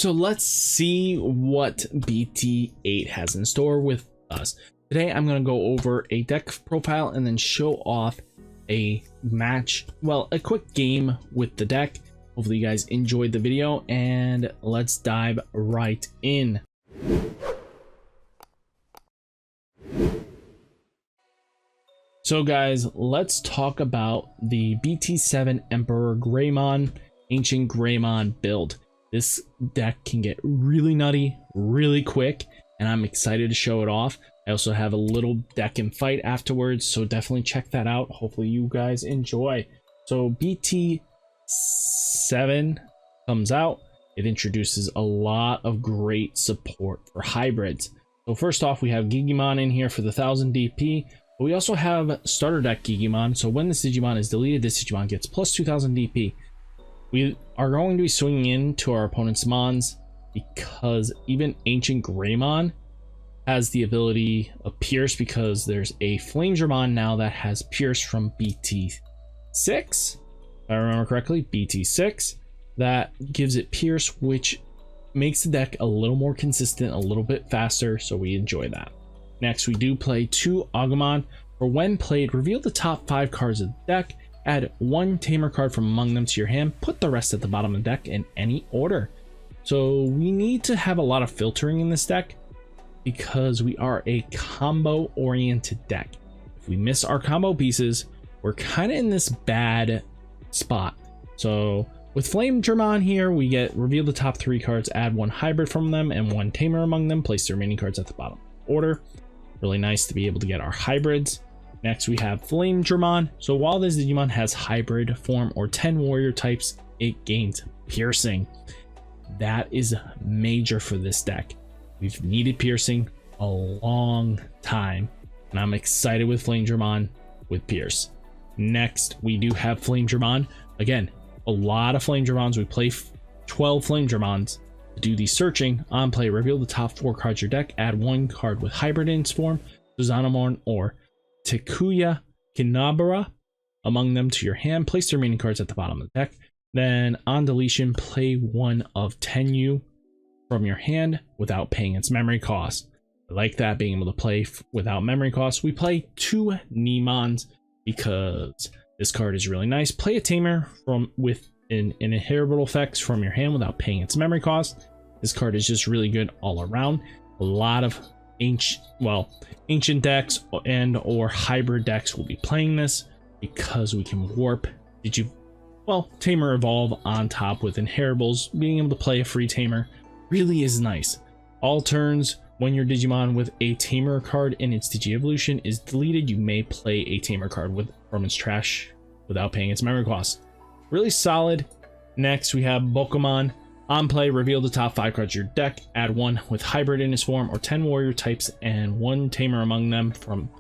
So let's see what BT8 has in store with us. Today I'm going to go over a deck profile and then show off a match, well, a quick game with the deck. Hopefully you guys enjoyed the video, and let's dive right in. So guys, let's talk about the BT7 EmperorGreymon AncientGreymon build. This deck can get really nutty really quick, and I'm excited to show it off. I also have a little deck and fight afterwards, so definitely check that out. Hopefully you guys enjoy. So BT7 comes out. It introduces a lot of great support for hybrids. So first off, we have Gigimon in here for the 1000 DP. But we also have starter deck Gigimon. So when this Digimon is deleted, this Digimon gets plus 2000 DP. We are going to be swinging into our opponent's mons because even AncientGreymon has the ability of Pierce, because there's a Flamemon now that has Pierce from BT6, if I remember correctly, BT6, that gives it Pierce, which makes the deck a little more consistent, a little bit faster, so we enjoy that. Next, we do play two Agumon. For when played, reveal the top 5 cards of the deck, add 1 tamer card from among them to your hand, put the rest at the bottom of the deck in any order. So we need to have a lot of filtering in this deck because we are a combo oriented deck. If we miss our combo pieces, we're kind of in this bad spot. So with Flamemon here, we get reveal the top 3 cards, add 1 hybrid from them and 1 tamer among them, place the remaining cards at the bottom order. Really nice to be able to get our hybrids. Next, we have Flamemon. So while this Digimon has hybrid form or 10 warrior types, it gains piercing. That is major for this deck. We've needed piercing a long time, and I'm excited with Flamemon with Pierce. Next, we do have Flamemon. Again, a lot of Flamemons. We play 12 Flamemons. To do the searching, on play, reveal the top 4 cards of your deck, add 1 card with hybrid in its form, Susanoomon or Takuya, Kanbara among them to your hand, place the remaining cards at the bottom of the deck. Then on deletion, play 1 of 10U from your hand without paying its memory cost. I like that, being able to play without memory cost. We play 2 Neemons because this card is really nice. Play a tamer from with an inheritable effects from your hand without paying its memory cost. This card is just really good all around. A lot of ancient decks and or hybrid decks will be playing this because we can warp tamer evolve on top with inheritables. Being able to play a free tamer really is nice. All turns, when your Digimon with a tamer card in its Digi-evolution is deleted, you may play a tamer card from its trash without paying its memory cost. Really solid. Next, we have Bokomon. On play, reveal the top 5 cards of your deck, add 1 with hybrid in its form or 10 warrior types and 1 tamer among them from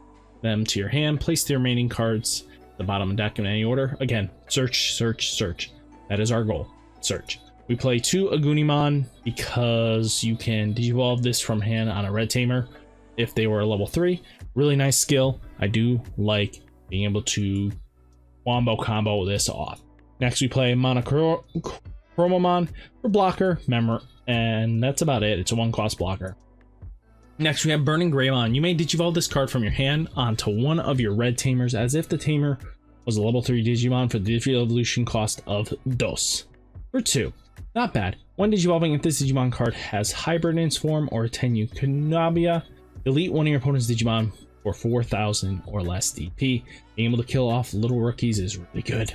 them to your hand. Place the remaining cards at the bottom of the deck in any order. Again, search, search, search. That is our goal. Search. We play 2 Agunimon because you can Digivolve this from hand on a red tamer if they were a level 3. Really nice skill. I do like being able to wombo combo this off. Next, we play Monochromon for blocker, and that's about it. It's a 1-cost blocker. Next, we have BurningGreymon. You may Digivolve this card from your hand onto one of your red tamers as if the tamer was a level 3 Digimon for the Digi-evolution cost of 2 for 2. Not bad. When Digivolving, if this Digimon card has hybrid in its form or a 10U Kanbara, delete one of your opponent's Digimon for 4000 or less DP. Being able to kill off little rookies is really good.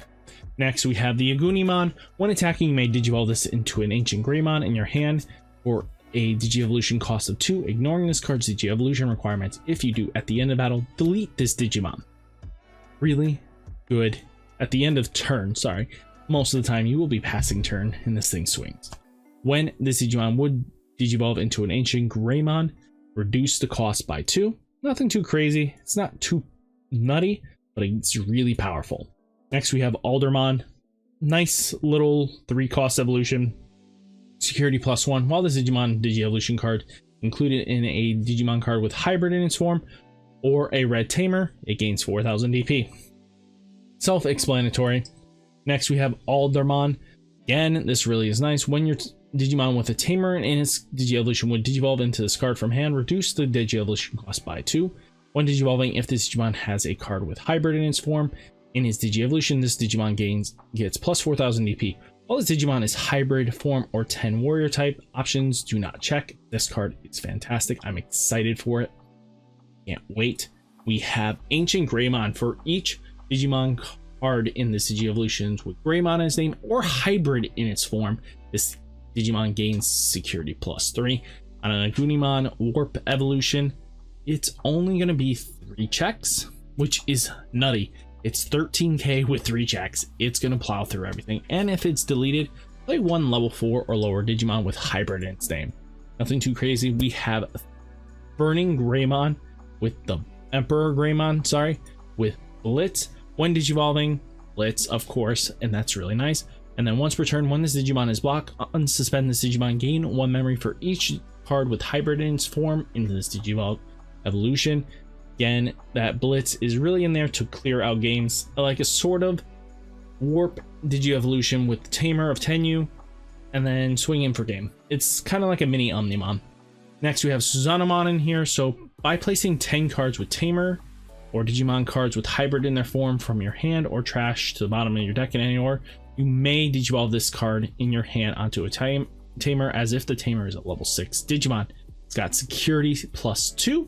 Next, we have the Agunimon. When attacking, you may Digivolve this into an AncientGreymon in your hand for a Digi-evolution cost of 2, ignoring this card's Digi-evolution requirements. If you do, at the end of battle, delete this Digimon. Really good. At the end of turn, sorry. Most of the time, you will be passing turn and this thing swings. When this Digimon would Digivolve into an AncientGreymon, reduce the cost by 2. Nothing too crazy. It's not too nutty, but it's really powerful. Next, we have Aldamon. Nice little 3-cost evolution. Security +1. While this Digimon Digi-evolution card included in a Digimon card with hybrid in its form or a red tamer, it gains 4000 DP. Self-explanatory. Next, we have Aldamon. Again, this really is nice. When your Digimon with a Tamer in its Digi-Evolution would Digivolve into this card from hand, reduce the Digi-Evolution cost by 2. When Digivolving, if this Digimon has a card with Hybrid in its form, in his Digi-Evolution, this Digimon gets plus 4000 DP. While this Digimon is Hybrid form or 10 Warrior type, options do not check. This card is fantastic. I'm excited for it. Can't wait. We have AncientGreymon for each Digimon card in this Digi-Evolutions with Greymon in its name or Hybrid in its form. This Digimon gains security plus 3. On an Agunimon Warp Evolution, it's only going to be 3 checks, which is nutty. It's 13k with 3 checks. It's going to plow through everything. And if it's deleted, play 1 level 4 or lower Digimon with Hybrid in its name. Nothing too crazy. We have BurningGreymon with the EmperorGreymon, sorry, with Blitz. When Digivolving, Blitz, of course, and that's really nice. And then once per turn, when this Digimon is blocked, unsuspend this Digimon, gain 1 memory for each card with Hybrid in its form into this Digivolve Evolution. Again, that Blitz is really in there to clear out games, like a sort of Warp Digi-Evolution with the Tamer of Tenyu, and then swing in for game. It's kind of like a mini Omnimon. Next, we have Susanoomon in here. So by placing 10 cards with Tamer, or Digimon cards with Hybrid in their form from your hand or trash to the bottom of your deck in any order, you may Digivolve this card in your hand onto a Tamer as if the Tamer is a level 6 Digimon. It's got security plus 2.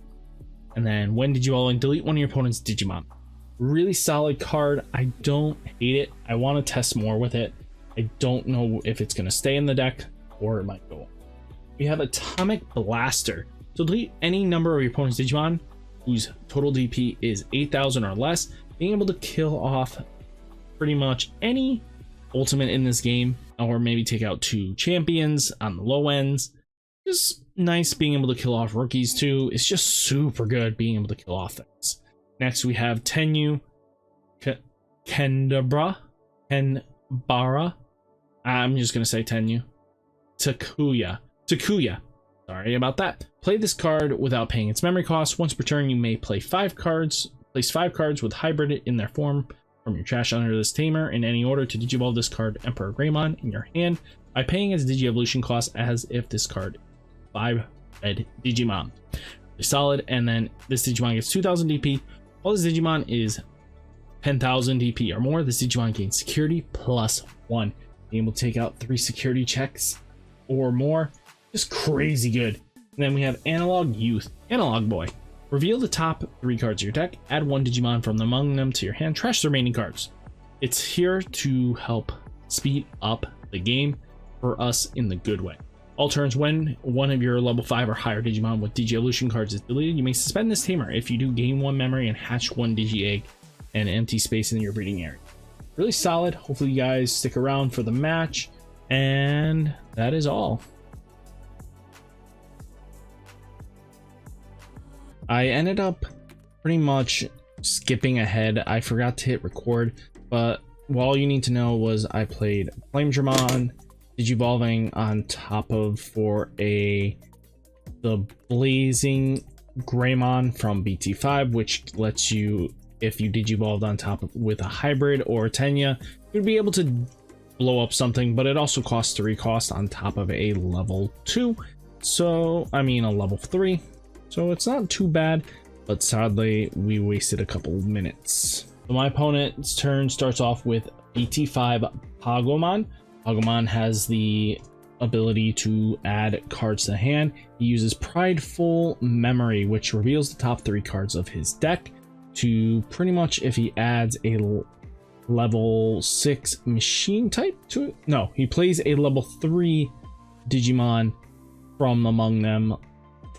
And then when Digivolving, delete one of your opponent's Digimon. Really solid card. I don't hate it. I want to test more with it. I don't know if it's going to stay in the deck or it might go. We have Atomic Blaster. So delete any number of your opponent's Digimon whose total DP is 8,000 or less, being able to kill off pretty much any ultimate in this game, or maybe take out 2 champions on the low ends. Just nice being able to kill off rookies too. It's just super good being able to kill off things. Next we have Tenyu, Kanbara. I'm just gonna say Tenyu. Takuya. Sorry about that. Play this card without paying its memory cost. Once per turn, you may play 5 cards. Place 5 cards with Hybrid in their form from your trash under this Tamer in any order to Digivolve this card EmperorGreymon in your hand by paying its Digi-Evolution cost as if this card 5 red Digimon. Really solid. And then this Digimon gets 2000 DP. While this Digimon is 10,000 DP or more, this Digimon gains security plus 1. Being able to take out 3 security checks or more. Just crazy good. And then we have Analog Boy. Reveal the top 3 cards of your deck, add 1 Digimon from among them to your hand, trash the remaining cards. It's here to help speed up the game for us in the good way. All turns, when one of your level 5 or higher Digimon with Digi-Evolution cards is deleted, you may suspend this Tamer. If you do, gain 1 memory and hatch 1 Digi-Egg and empty space in your breeding area. Really solid. Hopefully you guys stick around for the match. And that is all. I ended up pretty much skipping ahead. I forgot to hit record, but all you need to know was I played Flamemon Digivolving on top of the Blazing Greymon from BT5, which lets you, if you Digivolved on top of with a Hybrid or a Tenya, you'd be able to blow up something, but it also costs 3 cost on top of a level 2. So, I mean a level 3. So it's not too bad, but sadly we wasted a couple minutes. So my opponent's turn starts off with BT5 Agumon. Agumon has the ability to add cards to hand. He uses Prideful Memory, which reveals the top 3 cards of his deck to pretty much, if he adds a level 6 machine type to it. No, he plays a level 3 Digimon from among them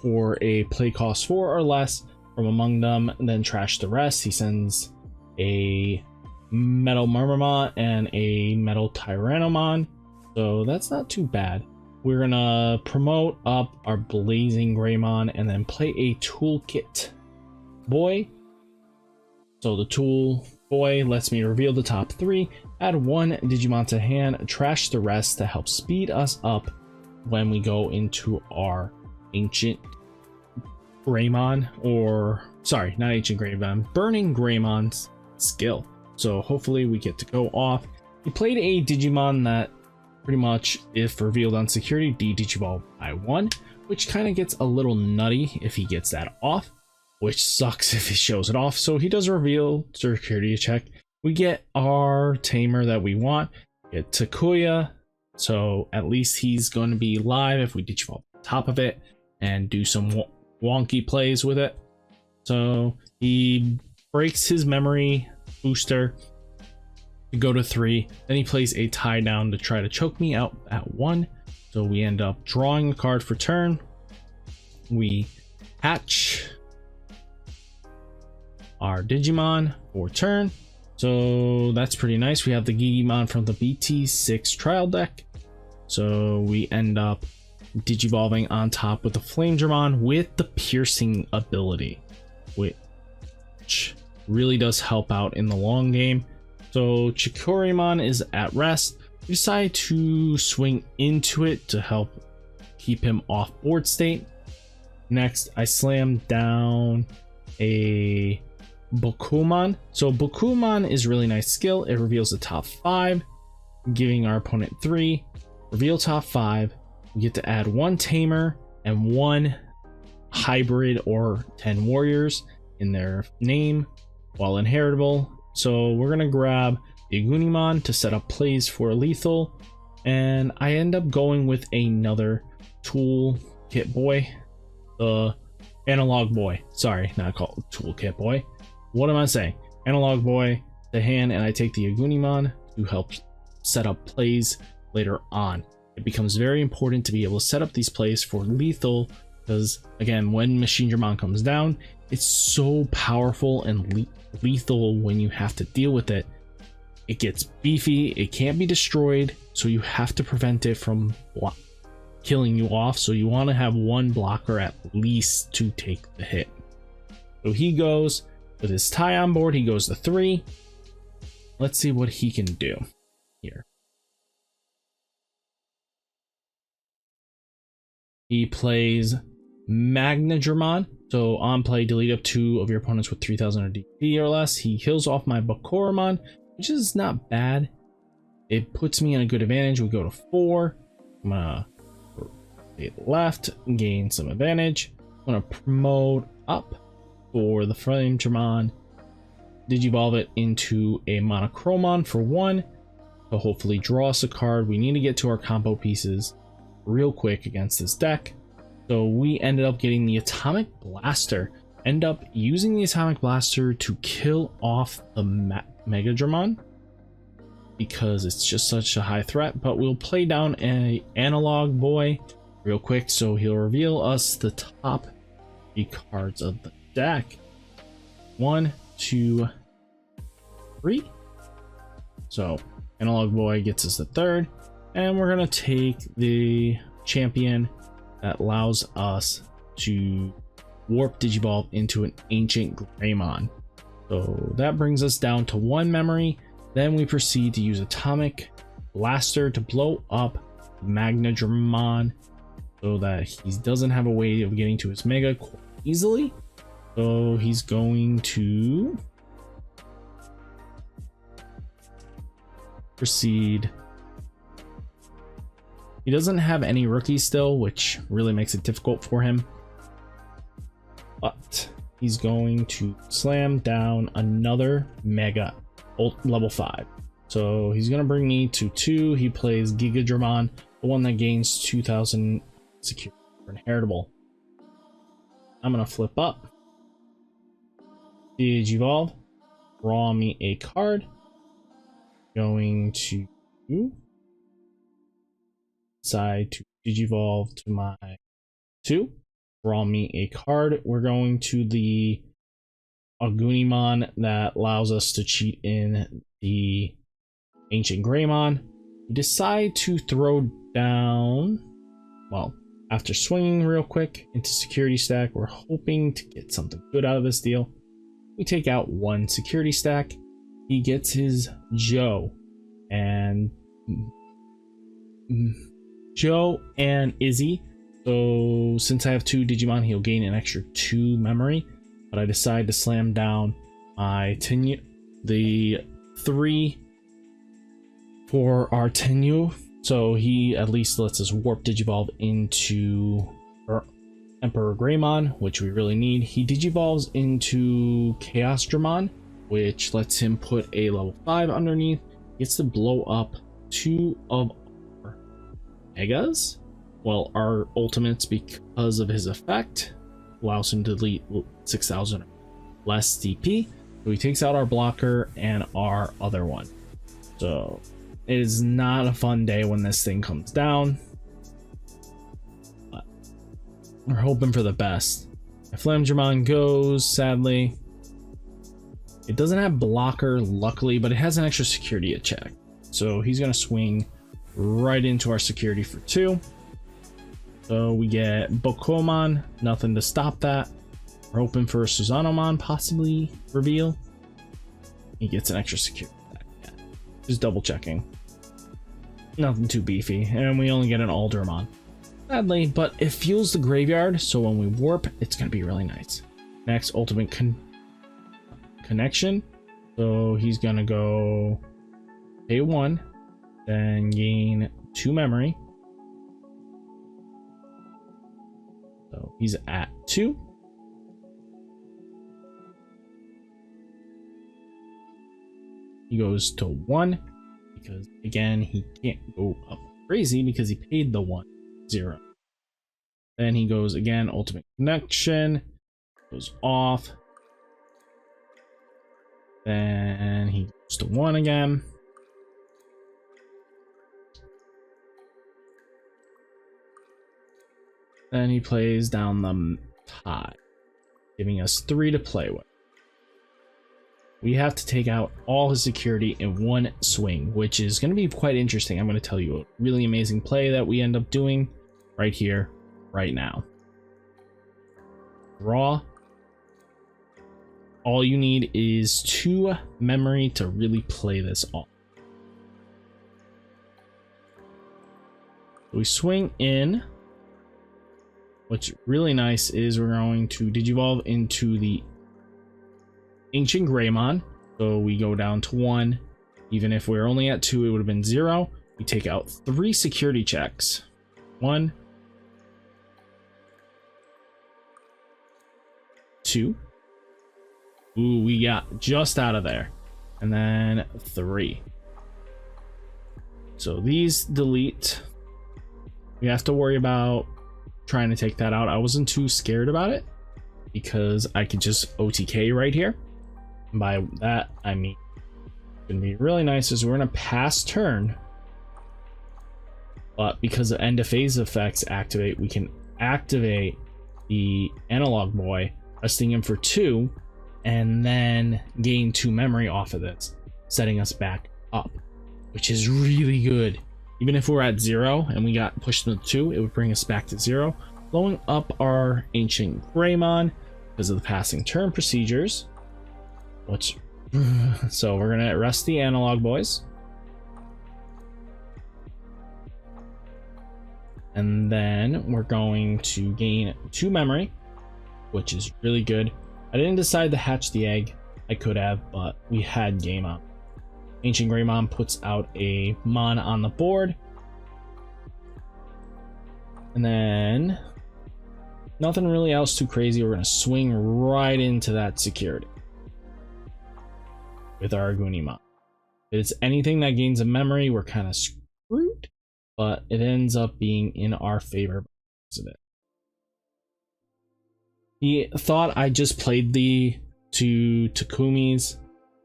for a play cost 4 or less from among them, and then trash the rest. He sends a Metal Murmurmon and a Metal Tyrannomon, so that's not too bad. We're gonna promote up our Blazing Greymon and then play a Toolkit Boy. So the Tool Boy lets me reveal the top 3, add 1 Digimon to hand, trash the rest to help speed us up when we go into our AncientGreymon, or sorry, not AncientGreymon, BurningGreymon's skill. So hopefully we get to go off. He played a Digimon that pretty much, if revealed on security, de-digivolve by 1, which kind of gets a little nutty if he gets that off, which sucks if he shows it off. So he does reveal security check. We get our tamer that we want, get Takuya, so at least he's going to be live if we digivolve on top of it and do some wonky plays with it. So he breaks his memory booster to go to 3, then he plays a tie down to try to choke me out at 1. So we end up drawing a card for turn. We hatch our Digimon for turn. So that's pretty nice. We have the Gigimon from the BT6 trial deck. So we end up digivolving on top with the Flamemon with the piercing ability, which really does help out in the long game. So Chikurimon is at rest. We decide to swing into it to help keep him off board state. Next, I slam down a Bokomon. So Bokomon is really nice skill. It reveals the top 5, giving our opponent 3. Reveal top 5. We get to add 1 tamer and 1 hybrid or 10 warriors in their name while inheritable. So we're gonna grab the Agunimon to set up plays for lethal, and I end up going with another toolkit boy, the analog boy. Sorry, not called toolkit boy. What am I saying? Analog boy to hand, and I take the Agunimon to help set up plays later on. It becomes very important to be able to set up these plays for lethal, because again, when Machinedramon comes down, it's so powerful and lethal when you have to deal with it. It gets beefy, it can't be destroyed, so you have to prevent it from killing you off. So you want to have 1 blocker at least to take the hit. So he goes with his tie on board, he goes to 3. Let's see what he can do here. He plays Magnadramon. So on play, delete up 2 of your opponents with 3000 DP or less. He kills off my Bokomon, which is not bad. It puts me in a good advantage. We go to 4. I'm gonna rotate left, gain some advantage. I'm gonna promote up for the Flamemon, digivolve it into a Monochromon for 1 to hopefully draw us a card. We need to get to our combo pieces real quick against this deck. So we ended up getting the Atomic Blaster. End up using the Atomic Blaster to kill off the Megadramon because it's just such a high threat. But we'll play down an Analog Boy real quick, so he'll reveal us the top 3 cards of the deck. 1, 2, 3. So Analog Boy gets us the 3rd, and we're gonna take the champion that allows us to warp digivolve into an AncientGreymon. So that brings us down to 1 memory. Then we proceed to use Atomic Blaster to blow up Magnadramon so that he doesn't have a way of getting to his Mega quite easily. So he's going to proceed. He doesn't have any rookies still, which really makes it difficult for him. But he's going to slam down another Mega level 5. So he's going to bring me to 2. He plays Gigimon, the one that gains 2000 security for inheritable. I'm going to flip up. Digivolve. Draw me a card. Going to decide to digivolve to my 2. Draw me a card. We're going to the Agunimon that allows us to cheat in the AncientGreymon. We decide to throw down, well, after swinging real quick into security stack, we're hoping to get something good out of this deal. We take out 1 security stack. He gets his Joe and Izzy. So since I have 2 Digimon, he'll gain an extra 2 memory. But I decide to slam down my the 3 for our Tenyu So he at least lets us warp Digivolve into EmperorGreymon, which we really need. He Digivolves into Chaosdramon, which lets him put a level 5 underneath. He gets to blow up 2 of our Megas. Well, our ultimates, because of his effect, allows him to delete 6,000 less DP. So he takes out our blocker and our other one. So it is not a fun day when this thing comes down. But we're hoping for the best. If Flamemon goes, sadly. It doesn't have blocker, luckily, but it has an extra security to check. So he's going to swing right into our security for 2. So we get Bokomon, nothing to stop that. We're hoping for Susanoomon, possibly reveal. He gets an extra security attack. Yeah. Just double checking. Nothing too beefy, and we only get an Aldamon. Sadly, but it fuels the graveyard, so when we warp, it's going to be really nice. Next, ultimate connection. So he's going to go pay 1, then gain 2 memory. So he's at 2. He goes to 1 because, again, he can't go up crazy because he paid the 1, 0. Then he goes again, ultimate connection, goes off. Then he goes to 1 again. Then he plays down the tie, giving us 3 to play with. We have to take out all his security in 1 swing, which is going to be quite interesting. I'm going to tell you a really amazing play that we end up doing right here, right now. Draw. All you need is 2 memory to really play this off. We swing in. What's really nice is we're going to Digivolve into the AncientGreymon. So we go down to 1. Even if we're only at 2, it would have been 0. We take out 3 security checks. 1, 2. Ooh, we got just out of there. And then 3. So these delete. We have to worry about trying to take that out. I wasn't too scared about it because I could just OTK right here. And by that, I mean, it's gonna be really nice is we're gonna pass turn, but because the end of phase effects activate, we can activate the analog boy, resting him for 2, and then gain 2 memory off of this, setting us back up, which is really good. Even if we're at 0 and we got pushed to 2, it would bring us back to 0, blowing up our AncientGreymon because of the passing turn procedures. So we're gonna rest the analog boys, and then we're going to gain 2 memory, which is really good. I didn't decide to hatch the egg. I could have, but we had game on. AncientGreymon puts out a mon on the board, and then nothing really else too crazy. We're gonna swing right into that security with our Agunimon. If it's anything that gains a memory, we're kind of screwed, but it ends up being in our favor because of it. He thought I just played the 2 Takumis,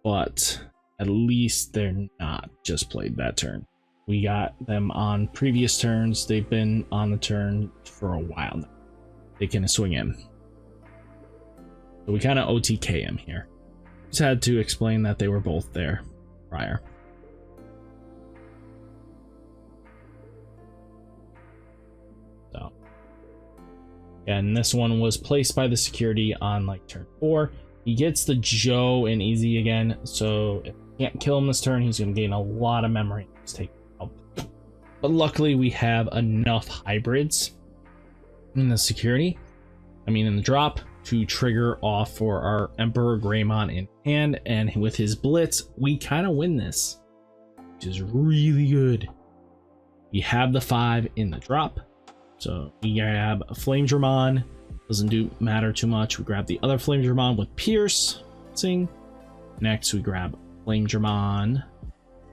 but at least they're not just played that turn. We got them on previous turns. They've been on the turn for a while now. They can swing in. So we kind of OTK him here. Just had to explain that they were both there prior. So, and this one was placed by the security on like turn 4. He gets the Joe and easy again, so if we can't kill him this turn, he's going to gain a lot of memory. Let's take it out. But luckily, we have enough hybrids in the security, in the drop, to trigger off for our EmperorGreymon in hand, and with his blitz, we kind of win this, which is really good. we have the 5 in the drop. So we grab a Flamemon, doesn't matter too much. We grab the other Flamemon with piercing. Next we grab Flamemon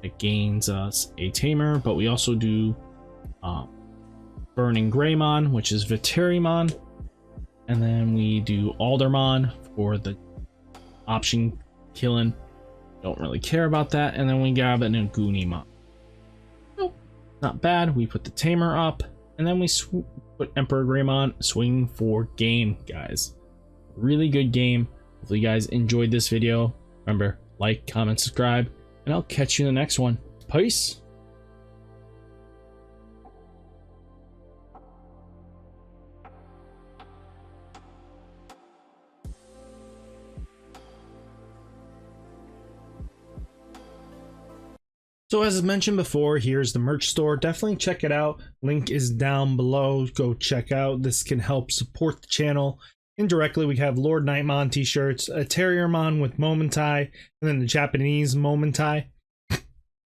that gains us a tamer, but we also do BurningGreymon, which is Viterimon, and then we do Aldamon for the option killing. Don't really care about that. And then we grab an Agunimon. Nope, not bad. We put the tamer up, and then we put EmperorGreymon swinging for game, guys. Really good game. Hopefully you guys enjoyed this video. Remember, like, comment, subscribe, and I'll catch you in the next one. Peace. So as mentioned before, here's the merch store. Definitely check it out. Link is down below. Go check out. This can help support the channel. Indirectly, we have Lord Nightmon t-shirts, a Terriermon with Momentai, and then the Japanese Momentai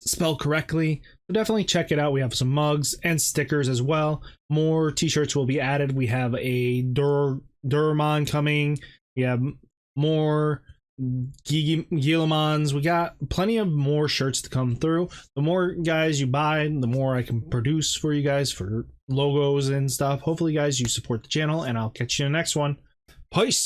spelled correctly. So definitely check it out. We have some mugs and stickers as well. More t-shirts will be added. We have a Durmon coming. We have more Gigimons. We got plenty of more shirts to come through. The more guys you buy, the more I can produce for you guys for logos and stuff. Hopefully guys you support the channel, and I'll catch you in the next one. Peace.